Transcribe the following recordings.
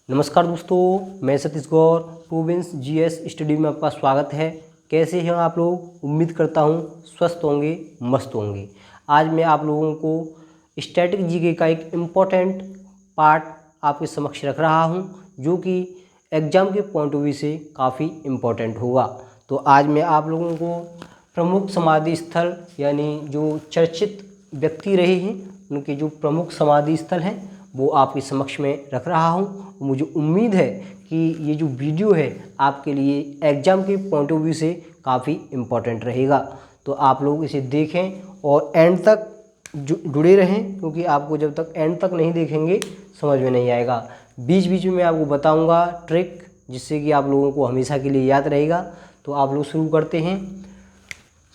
नमस्कार दोस्तों, मैं सतीश गौर प्रोविंस जीएस स्टडी में आपका स्वागत है। कैसे हैं आप लोग? उम्मीद करता हूं स्वस्थ होंगे, मस्त होंगे। आज मैं आप लोगों को स्टैटिक जीके का एक इम्पॉर्टेंट पार्ट आपके समक्ष रख रहा हूं, जो कि एग्ज़ाम के पॉइंट ऑफ व्यू से काफ़ी इम्पॉर्टेंट होगा। तो आज मैं आप लोगों को प्रमुख समाधि स्थल यानी जो चर्चित व्यक्ति रहे हैं उनके जो प्रमुख समाधि स्थल हैं वो आपके समक्ष में रख रहा हूँ। मुझे उम्मीद है कि ये जो वीडियो है आपके लिए एग्ज़ाम के पॉइंट ऑफ व्यू से काफ़ी इम्पोर्टेंट रहेगा। तो आप लोग इसे देखें और एंड तक जुड़े रहें, क्योंकि आपको जब तक एंड तक नहीं देखेंगे समझ में नहीं आएगा। बीच बीच में मैं आपको बताऊंगा ट्रिक, जिससे कि आप लोगों को हमेशा के लिए याद रहेगा। तो आप लोग शुरू करते हैं।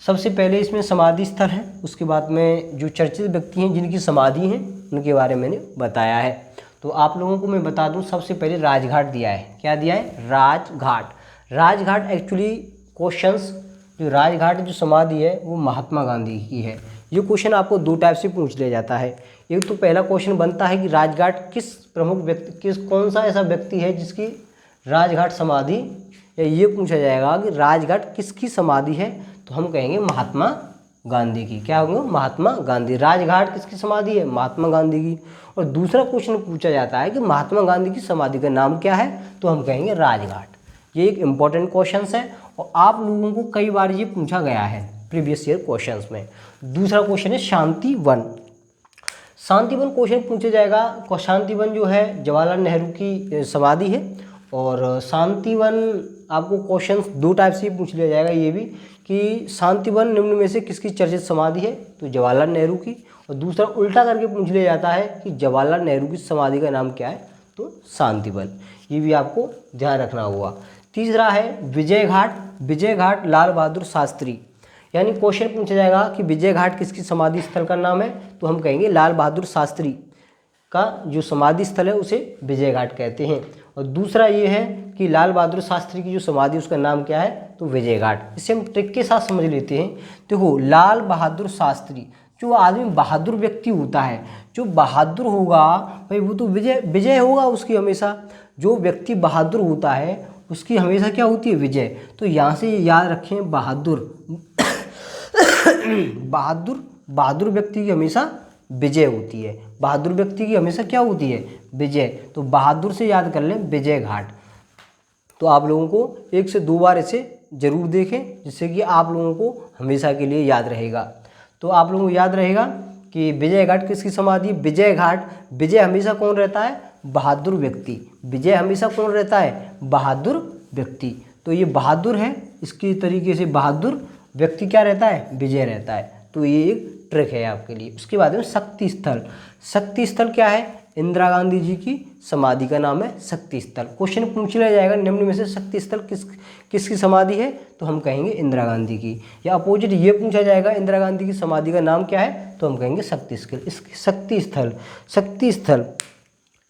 सबसे पहले इसमें समाधि स्थल है, उसके बाद में जो चर्चित व्यक्ति हैं जिनकी समाधि हैं उनके बारे में मैंने बताया है। तो आप लोगों को मैं बता दूं, सबसे पहले राजघाट दिया है। क्या दिया है? राजघाट। राजघाट एक्चुअली क्वेश्चंस, जो राजघाट जो समाधि है वो महात्मा गांधी की है। ये क्वेश्चन आपको दो टाइप से पूछ लिया जाता है। एक तो पहला क्वेश्चन बनता है कि राजघाट किस प्रमुख व्यक्ति, कौन सा ऐसा व्यक्ति है जिसकी राजघाट समाधि, या ये पूछा जाएगा कि राजघाट किसकी समाधि है, तो हम कहेंगे महात्मा गांधी की। क्या होगा? महात्मा गांधी। राजघाट किसकी समाधि है? महात्मा गांधी की। और दूसरा क्वेश्चन पूछा जाता है कि महात्मा गांधी की समाधि का नाम क्या है, तो हम कहेंगे राजघाट। ये एक इम्पॉर्टेंट क्वेश्चन है और आप लोगों को कई बार ये पूछा गया है प्रीवियस ईयर क्वेश्चंस में। दूसरा क्वेश्चन है शांति वन। शांति वन क्वेश्चन पूछा जाएगा। शांति वन जो है जवाहरलाल नेहरू की समाधि है, और शांति वन आपको क्वेश्चन दो टाइप से पूछ लिया जाएगा ये भी, कि शांति वन निम्न में से किसकी चर्चित समाधि है, तो जवाहरलाल नेहरू की। और दूसरा उल्टा करके पूछ लिया जाता है कि जवाहरलाल नेहरू की समाधि का नाम क्या है, तो शांति वन। ये भी आपको ध्यान रखना होगा। तीसरा है विजय घाट। विजय घाट लाल बहादुर शास्त्री, यानी क्वेश्चन पूछा जाएगा कि विजय घाट किसकी समाधि स्थल का नाम है, तो हम कहेंगे लाल बहादुर शास्त्री का जो समाधि स्थल है उसे विजय घाट कहते हैं। और दूसरा ये है कि लाल बहादुर शास्त्री की जो समाधि उसका नाम क्या है, तो विजय घाट। इसे हम ट्रिक के साथ समझ लेते हैं। देखो, लाल बहादुर शास्त्री, जो आदमी बहादुर व्यक्ति होता है, जो बहादुर होगा भाई वो तो विजय विजय होगा उसकी हमेशा। जो व्यक्ति बहादुर होता है उसकी हमेशा क्या होती है? विजय। तो यहाँ से याद रखें, बहादुर बहादुर व्यक्ति की हमेशा विजय होती है। बहादुर व्यक्ति की हमेशा क्या होती है? विजय। तो बहादुर से याद कर लें विजय घाट। तो आप लोगों को एक से दो बार इसे जरूर देखें, जिससे कि आप लोगों को हमेशा के लिए याद रहेगा। तो आप लोगों को याद रहेगा कि विजय घाट किसकी समाधि? विजय घाट। विजय हमेशा कौन रहता है? बहादुर व्यक्ति। विजय हमेशा कौन रहता है? बहादुर व्यक्ति। तो ये बहादुर है, इसकी तरीके से बहादुर व्यक्ति क्या रहता है? विजय रहता है। तो ये एक ट्रिक है आपके लिए। उसके बाद में शक्ति स्थल। शक्ति स्थल क्या है? इंदिरा गांधी जी की समाधि का नाम है शक्ति स्थल। क्वेश्चन पूछ लिया जाएगा निम्न में से शक्ति स्थल किसकी समाधि है, तो हम कहेंगे इंदिरा गांधी की। या अपोजिट ये पूछा जाएगा इंदिरा गांधी की समाधि का नाम क्या है, तो हम कहेंगे शक्ति स्थल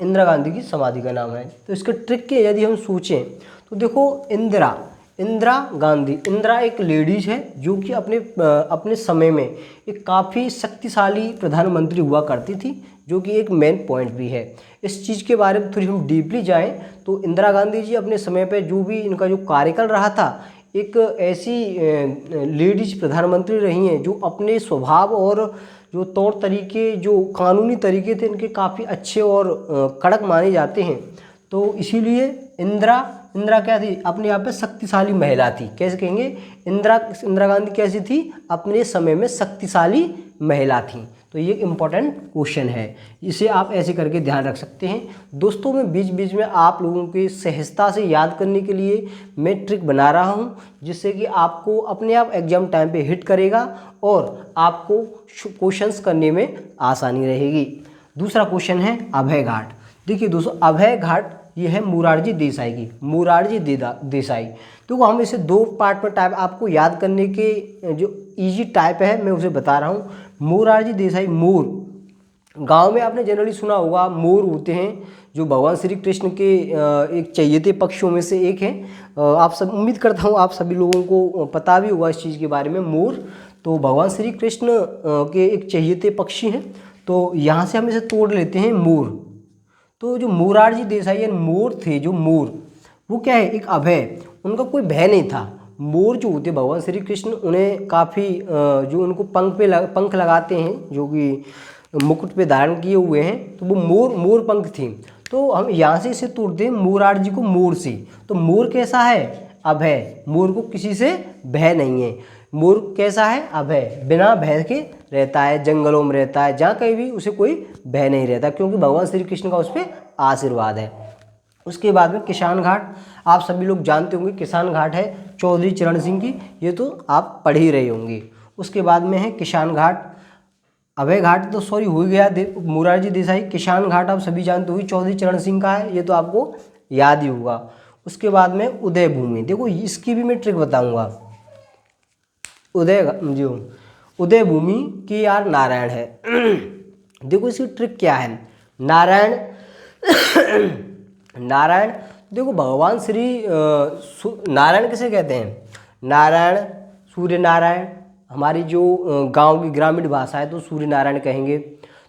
इंदिरा गांधी की समाधि का नाम है। तो इसके ट्रिक के यदि हम सोचें तो देखो, इंदिरा गांधी, इंदिरा एक लेडीज है जो कि अपने समय में एक काफ़ी शक्तिशाली प्रधानमंत्री हुआ करती थी, जो कि एक मेन पॉइंट भी है। इस चीज़ के बारे में थोड़ी हम डीपली जाएं तो इंदिरा गांधी जी अपने समय पे जो भी इनका जो कार्यकाल रहा था, एक ऐसी लेडीज प्रधानमंत्री रही हैं जो अपने स्वभाव और जो तौर तरीके, जो कानूनी तरीके थे, इनके काफ़ी अच्छे और कड़क माने जाते हैं। तो इसीलिए इंदिरा क्या थी? अपने आप में शक्तिशाली महिला थी। कैसे कहेंगे? इंदिरा गांधी कैसी थी? अपने समय में शक्तिशाली महिला थी। तो ये इम्पोर्टेंट क्वेश्चन है, इसे आप ऐसे करके ध्यान रख सकते हैं। दोस्तों, मैं बीच बीच में आप लोगों के सहजता से याद करने के लिए मैं ट्रिक बना रहा हूँ, जिससे कि आपको अपने आप एग्जाम टाइम पे हिट करेगा और आपको क्वेश्चंस करने में आसानी रहेगी। दूसरा क्वेश्चन है अभय घाट। देखिए दोस्तों, अभय घाट ये है मोरारजी देसाई की। मोरारजी देसाई। तो हम इसे दो पार्ट में टाइप आपको याद करने के जो इजी टाइप है मैं उसे बता रहा हूँ। मोरारजी देसाई, मोर, गांव में आपने जनरली सुना होगा मोर होते हैं, जो भगवान श्री कृष्ण के एक चहेते पक्षियों में से एक है। आप सब, उम्मीद करता हूँ आप सभी लोगों को पता भी होगा इस चीज़ के बारे में। मोर तो भगवान श्री कृष्ण के एक चहेते पक्षी हैं। तो यहाँ से हम इसे तोड़ लेते हैं मोर। तो जो मोरारजी देसाई यानी मोर थे, जो मोर वो क्या है, एक अभय, उनका कोई भय नहीं था। मोर जो होते भगवान श्री कृष्ण उन्हें काफ़ी जो उनको पंख लगाते हैं, जो कि मुकुट पे धारण किए हुए हैं, तो वो मोर पंख थे। तो हम यहाँ से इसे तोड़ते हैं मोरारजी को मोर से। तो मोर कैसा है, अभय, मोर को किसी से भय नहीं है। मोर कैसा है, अभय, बिना भय के रहता है, जंगलों में रहता है, जहाँ कहीं भी उसे कोई भय नहीं रहता, क्योंकि भगवान श्री कृष्ण का उस पर आशीर्वाद है। उसके बाद में किसान घाट, आप सभी लोग जानते होंगे, किसान घाट है चौधरी चरण सिंह की, ये तो आप पढ़ ही रहे होंगे। उसके बाद में है किसान घाट, अभय घाट तो सॉरी हो गया मोरारजी देसाई। किसान घाट आप सभी जानते होंगे चौधरी चरण सिंह का है, ये तो आपको याद ही होगा। उसके बाद में उदय भूमि, देखो इसकी भी मैं ट्रिक बताऊंगा। उदय भूमि के आर नारायण है। देखो इसकी ट्रिक क्या है, नारायण नारायण, देखो भगवान श्री नारायण किसे कहते हैं, नारायण, सूर्य नारायण, हमारी जो गांव की ग्रामीण भाषा है तो सूर्य नारायण कहेंगे।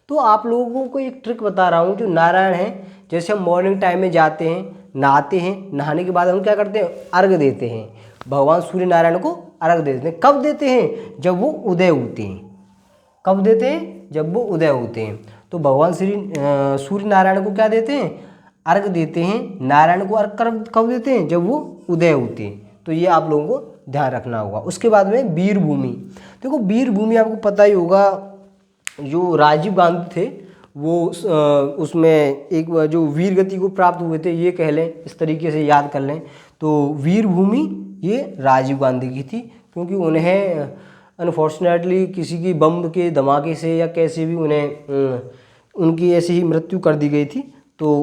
तो आप लोगों को एक ट्रिक बता रहा हूँ, जो नारायण है, जैसे हम मॉर्निंग टाइम में जाते हैं, नहाते हैं, नहाने के बाद हम क्या करते हैं, अर्घ देते हैं, भगवान सूर्य नारायण को अर्घ देते हैं। कब देते हैं, जब वो उदय होते हैं। कब देते हैं, जब वो उदय होते हैं। तो भगवान श्री सूर्य नारायण को क्या देते हैं, अर्घ देते हैं। नारायण को अर्घ कब देते हैं, जब वो उदय होते हैं। तो ये आप लोगों को ध्यान रखना होगा। उसके बाद में वीर भूमि, देखो वीर भूमि आपको पता ही होगा, जो राजीव गांधी थे वो उसमें एक जो वीर गति को प्राप्त हुए थे, ये कह लें, इस तरीके से याद कर लें। तो वीर भूमि ये राजीव गांधी की थी, क्योंकि उन्हें अनफॉर्चुनेटली किसी की बम के धमाके से या कैसे भी उन्हें उनकी ऐसी ही मृत्यु कर दी गई थी। तो